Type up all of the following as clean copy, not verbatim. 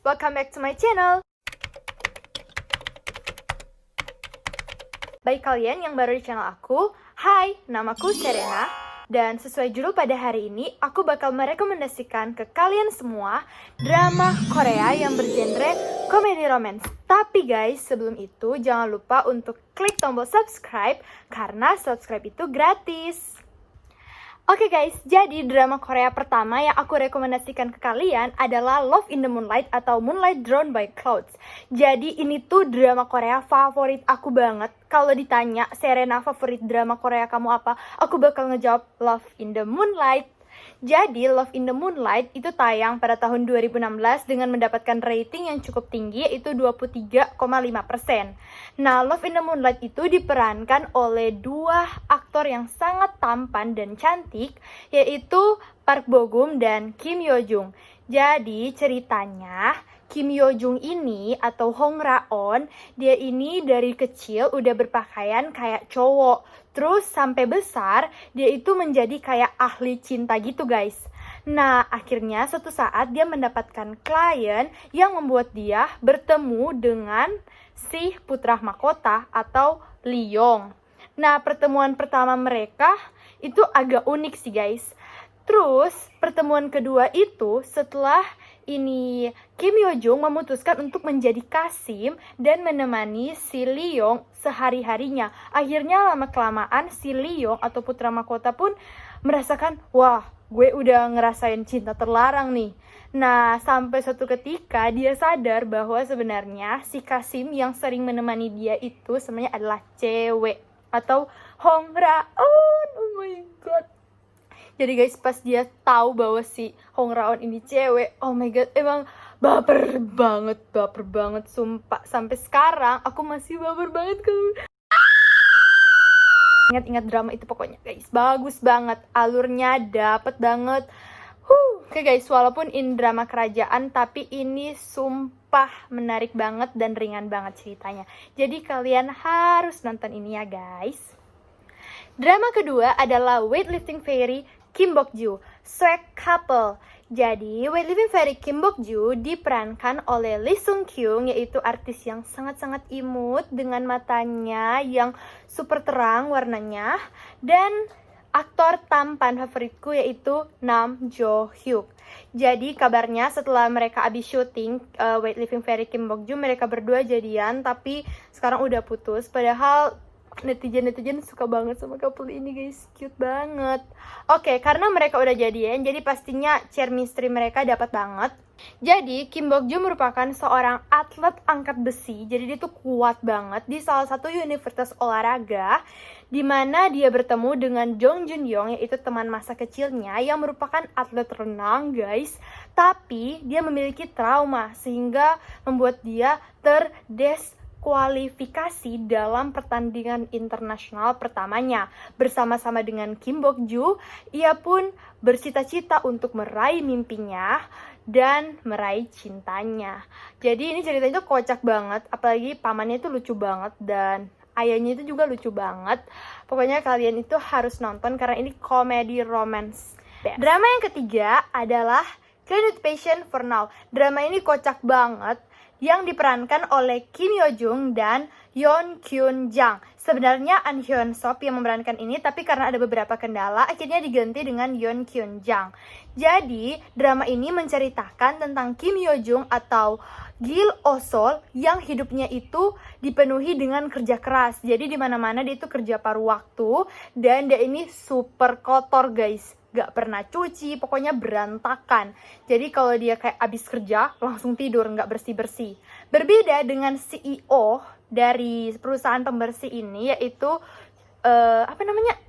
welcome back to my channel. Bagi kalian yang baru di channel aku, hai, namaku Serena. Dan sesuai judul pada hari ini, aku bakal merekomendasikan ke kalian semua drama Korea yang bergenre komedi romance. Tapi guys, sebelum itu jangan lupa untuk klik tombol subscribe, karena subscribe itu gratis. Oke guys, jadi drama Korea pertama yang aku rekomendasikan ke kalian adalah Love in the Moonlight atau Moonlight Drawn by Clouds. Jadi ini tuh drama Korea favorit aku banget. Kalau ditanya, Serena favorit drama Korea kamu apa? Aku bakal ngejawab Love in the Moonlight. Jadi Love in the Moonlight itu tayang pada tahun 2016 dengan mendapatkan rating yang cukup tinggi, yaitu 23,5%. Nah, Love in the Moonlight itu diperankan oleh dua aktor yang sangat tampan dan cantik, yaitu Park Bo Gum dan Kim Yo Jung. Jadi ceritanya, Kim Yo Jung ini atau Hong Ra-on, dia ini dari kecil udah berpakaian kayak cowok. Terus sampai besar, dia itu menjadi kayak ahli cinta gitu guys. Nah, akhirnya suatu saat dia mendapatkan klien yang membuat dia bertemu dengan si putra mahkota atau Lee Yong. Nah, pertemuan pertama mereka itu agak unik sih guys. Terus, pertemuan kedua itu setelah ini Kim Yo Jung memutuskan untuk menjadi Kasim dan menemani si Lee Yong sehari-harinya. Akhirnya lama-kelamaan si Lee Yong atau putra mahkota pun merasakan, wah, gue udah ngerasain cinta terlarang nih. Nah, sampai suatu ketika dia sadar bahwa sebenarnya si Kasim yang sering menemani dia itu sebenarnya adalah cewek atau Hong Ra-on. Oh my god. Jadi guys, pas dia tahu bahwa si Hong Ra-on ini cewek, oh my god, emang baper banget, sumpah. Sampai sekarang aku masih baper banget kalau ingat-ingat drama itu pokoknya guys. Bagus banget, alurnya dapet banget. Oke guys, walaupun ini drama kerajaan, tapi ini sumpah menarik banget dan ringan banget ceritanya. Jadi kalian harus nonton ini ya guys. Drama kedua adalah Weightlifting Fairy Kim Bok Joo, Swag Couple. Jadi, Weightlifting Fairy Kim Bok Joo diperankan oleh Lee Sung Kyung, yaitu artis yang sangat-sangat imut dengan matanya yang super terang warnanya, dan aktor tampan favoritku yaitu Nam Jo Hyuk. Jadi kabarnya setelah mereka habis syuting Weightlifting Fairy Kim Bok Joo, mereka berdua jadian, tapi sekarang udah putus. Padahal netizen suka banget sama couple ini guys, cute banget. Oke, karena mereka udah jadian, jadi pastinya chemistry mereka dapat banget. Jadi Kim Bok Joo merupakan seorang atlet angkat besi. Jadi dia tuh kuat banget di salah satu universitas olahraga, di mana dia bertemu dengan Jong Jun Young, yaitu teman masa kecilnya yang merupakan atlet renang guys. Tapi dia memiliki trauma sehingga membuat dia kualifikasi dalam pertandingan internasional pertamanya. Bersama-sama dengan Kim Bok Joo, ia pun bercita-cita untuk meraih mimpinya dan meraih cintanya. Jadi ini ceritanya tuh kocak banget, apalagi pamannya itu lucu banget dan ayahnya itu juga lucu banget. Pokoknya kalian itu harus nonton karena ini komedi romance. Drama yang ketiga adalah Credit Patient for Now. Drama ini kocak banget, yang diperankan oleh Kim Yo Jung dan Yeon Kyun Jang. Sebenarnya An Hyun Sop yang memerankan ini, tapi karena ada beberapa kendala, akhirnya diganti dengan Yeon Kyun Jang. Jadi, drama ini menceritakan tentang Kim Yo Jung atau Gil Osol yang hidupnya itu dipenuhi dengan kerja keras. Jadi di mana-mana dia itu kerja paruh waktu dan dia ini super kotor guys. Gak pernah cuci, pokoknya berantakan. Jadi kalau dia kayak abis kerja, langsung tidur, gak bersih-bersih. Berbeda dengan CEO dari perusahaan pembersih ini, yaitu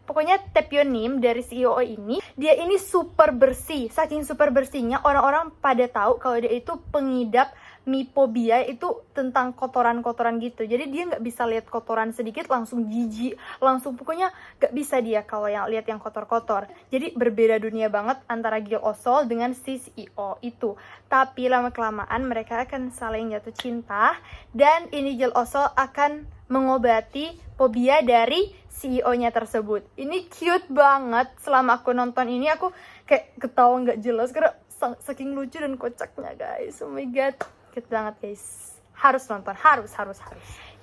pokoknya Taepyeonim dari CEO ini, dia ini super bersih. Saking super bersihnya, orang-orang pada tahu kalau dia itu pengidap miphobia, itu tentang kotoran-kotoran gitu. Jadi dia nggak bisa lihat kotoran sedikit langsung jijik, langsung pokoknya nggak bisa dia kalau yang lihat yang kotor-kotor. Jadi berbeda dunia banget antara Gil Osol dengan si CEO itu. Tapi lama-kelamaan mereka akan saling jatuh cinta dan ini Gil Osol akan mengobati fobia dari CEO-nya tersebut. Ini cute banget. Selama aku nonton ini aku kayak ketawa nggak jelas karena saking lucu dan kocaknya guys. Oh my god. cute banget guys. Harus nonton, harus.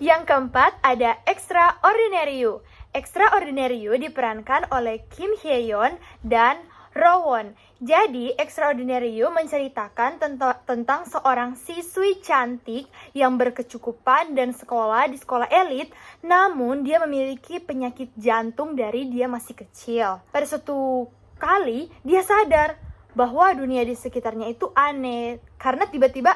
Yang keempat ada Extraordinary You. Extraordinary You diperankan oleh Kim Hye-yeon dan Rowoon. Jadi, Extraordinary You menceritakan tentang seorang siswi cantik yang berkecukupan dan sekolah di sekolah elit, namun dia memiliki penyakit jantung dari dia masih kecil. Pada suatu kali, dia sadar bahwa dunia di sekitarnya itu aneh karena tiba-tiba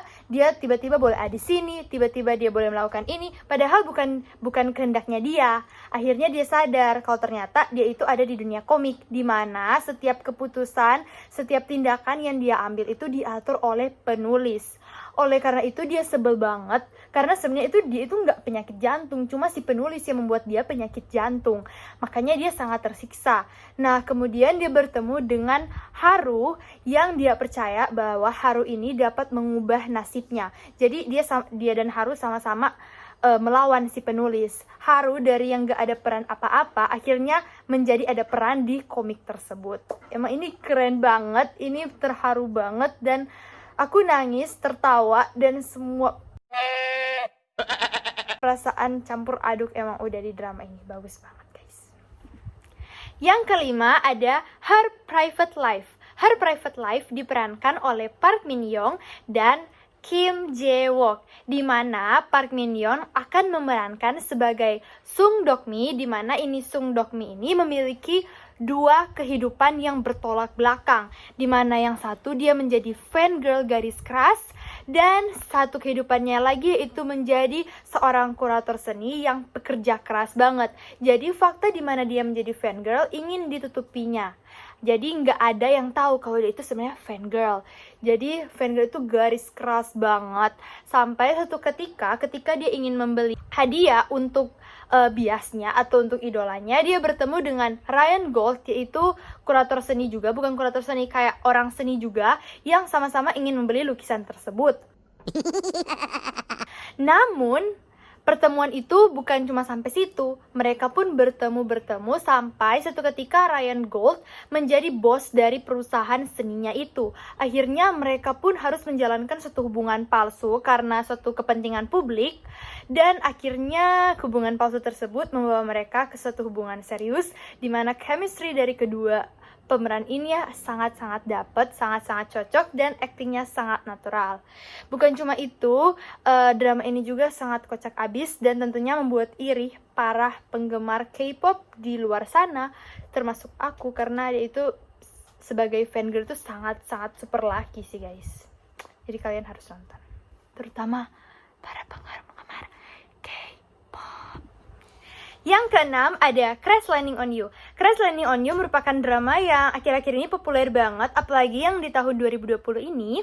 boleh ada di sini, tiba-tiba dia boleh melakukan ini, padahal bukan kehendaknya dia. Akhirnya dia sadar kalau ternyata dia itu ada di dunia komik, di mana setiap keputusan, setiap tindakan yang dia ambil itu diatur oleh penulis. Oleh karena itu dia sebel banget, karena sebenarnya dia itu nggak penyakit jantung, cuma si penulis yang membuat dia penyakit jantung. Makanya dia sangat tersiksa. Nah, kemudian dia bertemu dengan Haru yang dia percaya bahwa Haru ini dapat mengubah nasibnya. Jadi dia dan Haru sama-sama melawan si penulis. Haru dari yang gak ada peran apa-apa akhirnya menjadi ada peran di komik tersebut. Emang ini keren banget, ini terharu banget, dan aku nangis, tertawa, dan semua perasaan campur aduk emang udah di drama ini. Bagus banget guys. Yang kelima ada Her Private Life. Her Private Life diperankan oleh Park Min Young dan Kim Jae Wook, di mana Park Min Young akan memerankan sebagai Sung Dok Mi, di mana ini Sung Dok Mi ini memiliki dua kehidupan yang bertolak belakang, di mana yang satu dia menjadi fangirl garis keras, dan satu kehidupannya lagi itu menjadi seorang kurator seni yang pekerja keras banget. Jadi fakta di mana dia menjadi fangirl ingin ditutupinya. Jadi nggak ada yang tahu kalau dia itu sebenarnya fangirl. Jadi fangirl itu garis keras banget. Sampai satu ketika dia ingin membeli hadiah untuk biasnya atau untuk idolanya, dia bertemu dengan Ryan Gold, yaitu kurator seni juga, bukan kurator seni kayak orang seni juga, yang sama-sama ingin membeli lukisan tersebut. Namun pertemuan itu bukan cuma sampai situ. Mereka pun bertemu sampai satu ketika Ryan Gold menjadi bos dari perusahaan seninya itu. Akhirnya mereka pun harus menjalankan suatu hubungan palsu karena suatu kepentingan publik. Dan akhirnya hubungan palsu tersebut membawa mereka ke suatu hubungan serius, di mana chemistry dari kedua pemeran ini ya sangat-sangat dapet, sangat-sangat cocok, dan aktingnya sangat natural. Bukan cuma itu, drama ini juga sangat kocak abis dan tentunya membuat iri para penggemar K-pop di luar sana, termasuk aku, karena dia itu sebagai fangirl itu sangat-sangat super laki sih guys. Jadi kalian harus nonton, terutama para penggemar K-pop. Yang keenam ada Crash Landing on You. Crash Landing on You merupakan drama yang akhir-akhir ini populer banget, apalagi yang di tahun 2020 ini.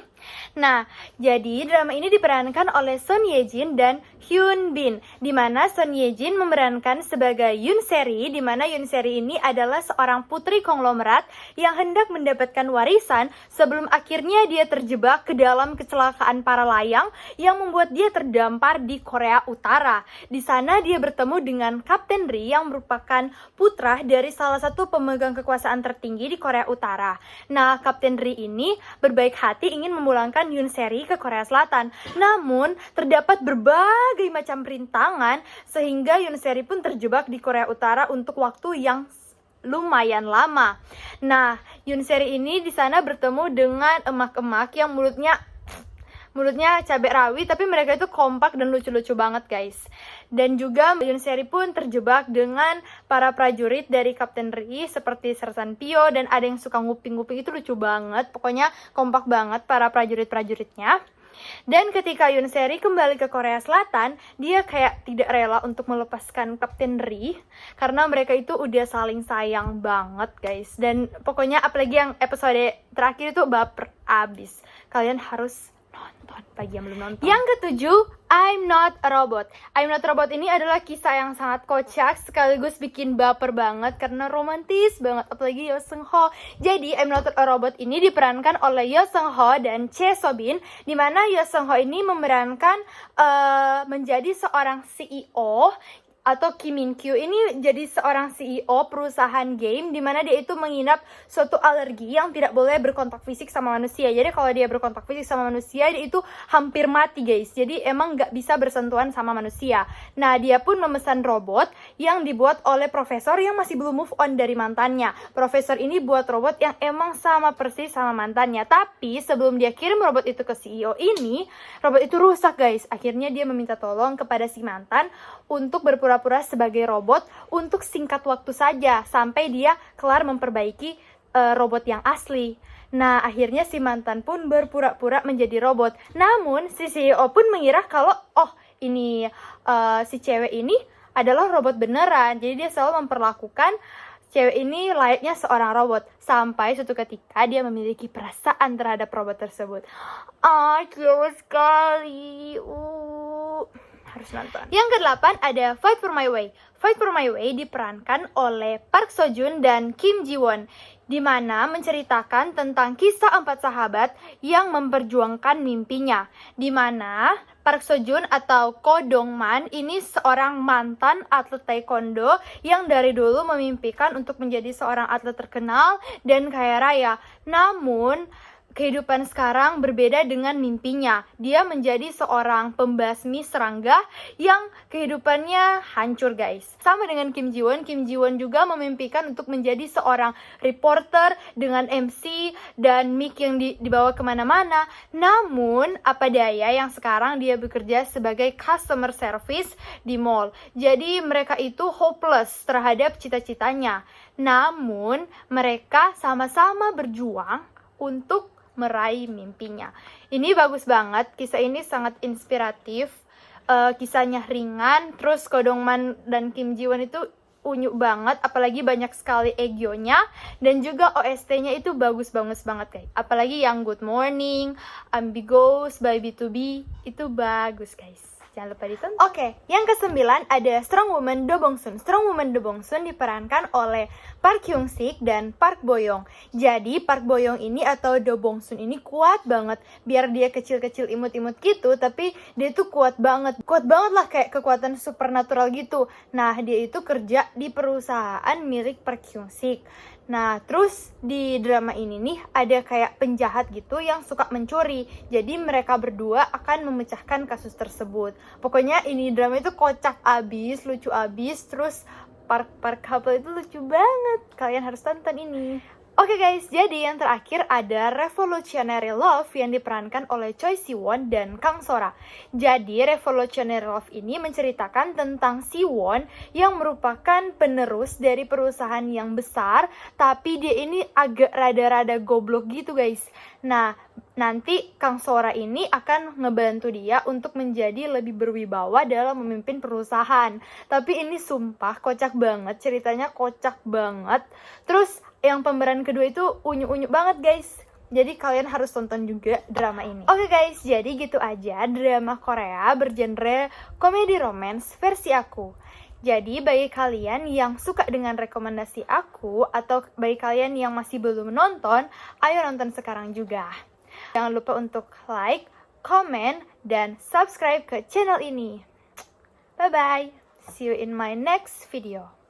Nah, jadi drama ini diperankan oleh Son Ye Jin dan Hyun Bin, di mana Son Ye Jin memerankan sebagai Yoon Seri, di mana Yoon Seri ini adalah seorang putri konglomerat yang hendak mendapatkan warisan sebelum akhirnya dia terjebak ke dalam kecelakaan para layang yang membuat dia terdampar di Korea Utara. Di sana dia bertemu dengan Kapten Ri yang merupakan putra dari salah satu pemegang kekuasaan tertinggi di Korea Utara. Nah, Kapten Ri ini berbaik hati ingin memulangkan Yoon Seri ke Korea Selatan. Namun, terdapat berbagai macam perintangan sehingga Yoon Seri pun terjebak di Korea Utara untuk waktu yang lumayan lama. Nah, Yoon Seri ini di sana bertemu dengan emak-emak yang mulutnya cabai rawit, tapi mereka itu kompak dan lucu-lucu banget guys. Dan juga Yoon Seri pun terjebak dengan para prajurit dari Kapten Ri seperti Sersan Pyo, dan ada yang suka nguping-nguping, itu lucu banget. Pokoknya kompak banget para prajurit-prajuritnya. Dan ketika Yoon Seri kembali ke Korea Selatan, dia kayak tidak rela untuk melepaskan Kapten Ri karena mereka itu udah saling sayang banget guys. Dan pokoknya apalagi yang episode terakhir itu baper abis. Kalian harus nonton bagi yang belum nonton. Yang ketujuh, I'm Not a Robot. I'm Not a Robot ini adalah kisah yang sangat kocak sekaligus bikin baper banget karena romantis banget, apalagi Yo Seung Ho. Jadi I'm Not a Robot ini diperankan oleh Yo Seung Ho dan Chae So Bin, di mana Yo Seung Ho ini memerankan menjadi seorang CEO atau Kim Min Kyu ini jadi seorang CEO perusahaan game di mana dia itu menginap suatu alergi yang tidak boleh berkontak fisik sama manusia. Jadi kalau dia berkontak fisik sama manusia, dia itu hampir mati guys. Jadi emang nggak bisa bersentuhan sama manusia. Nah, dia pun memesan robot yang dibuat oleh profesor yang masih belum move on dari mantannya. Profesor ini buat robot yang emang sama persis sama mantannya. Tapi sebelum dia kirim robot itu ke CEO ini, robot itu rusak guys. Akhirnya dia meminta tolong kepada si mantan untuk berpura-pura sebagai robot untuk singkat waktu saja sampai dia kelar memperbaiki robot yang asli. Nah, akhirnya si mantan pun berpura-pura menjadi robot. Namun, si CEO pun mengira kalau ini si cewek ini adalah robot beneran. Jadi dia selalu memperlakukan cewek ini layaknya seorang robot. Sampai suatu ketika dia memiliki perasaan terhadap robot tersebut. Cute sekali. Harus nonton. Yang ke-8 ada Fight for My Way. Fight for My Way diperankan oleh Park Seo Joon dan Kim Ji Won, di mana menceritakan tentang kisah 4 sahabat yang memperjuangkan mimpinya. Di mana Park Seo Joon atau Ko Dong Man ini seorang mantan atlet taekwondo yang dari dulu memimpikan untuk menjadi seorang atlet terkenal dan kaya raya. Namun kehidupan sekarang berbeda dengan mimpinya. Dia menjadi seorang pembasmi serangga yang kehidupannya hancur guys. Sama dengan Kim Ji Won juga memimpikan untuk menjadi seorang reporter dengan MC dan mic yang dibawa kemana-mana. Namun apa daya yang sekarang dia bekerja sebagai customer service di mall. Jadi mereka itu hopeless terhadap cita-citanya. Namun mereka sama-sama berjuang untuk meraih mimpinya. Ini bagus banget, kisah ini sangat inspiratif, kisahnya ringan, terus Ko Dong Man dan Kim Ji Won itu unyu banget, apalagi banyak sekali egyonya, dan juga OST-nya itu bagus-bagus banget guys. Apalagi yang Good Morning, Ambigous by B2B, itu bagus guys. Jangan lupa ditonton. Oke, yang ke-9 ada Strong Woman Do Bong Soon. Strong Woman Do Bong Soon diperankan oleh Park Hyung Sik dan Park Bo Young. Jadi Park Bo Young ini atau Do Bong Soon ini kuat banget. Biar dia kecil-kecil imut-imut gitu, tapi dia tuh kuat banget. Kuat banget lah, kayak kekuatan supernatural gitu. Nah, dia itu kerja di perusahaan milik Park Hyung Sik. Nah, terus di drama ini nih ada kayak penjahat gitu yang suka mencuri. Jadi mereka berdua akan memecahkan kasus tersebut. Pokoknya ini drama itu kocak abis, lucu abis, terus part couple itu lucu banget. Kalian harus tonton ini. Oke guys, jadi yang terakhir ada Revolutionary Love yang diperankan oleh Choi Siwon dan Kang Sora. Jadi Revolutionary Love ini menceritakan tentang Siwon yang merupakan penerus dari perusahaan yang besar, tapi dia ini agak rada-rada goblok gitu guys. Nah, nanti Kang Sora ini akan ngebantu dia untuk menjadi lebih berwibawa dalam memimpin perusahaan. Tapi ini sumpah kocak banget, ceritanya kocak banget. Terus yang pemeran kedua itu unyu-unyu banget guys. Jadi kalian harus tonton juga drama ini. Oke guys, jadi gitu aja drama Korea bergenre komedi romance versi aku. Jadi bagi kalian yang suka dengan rekomendasi aku, atau bagi kalian yang masih belum nonton, ayo nonton sekarang juga. Jangan lupa untuk like, comment, dan subscribe ke channel ini. Bye bye. See you in my next video.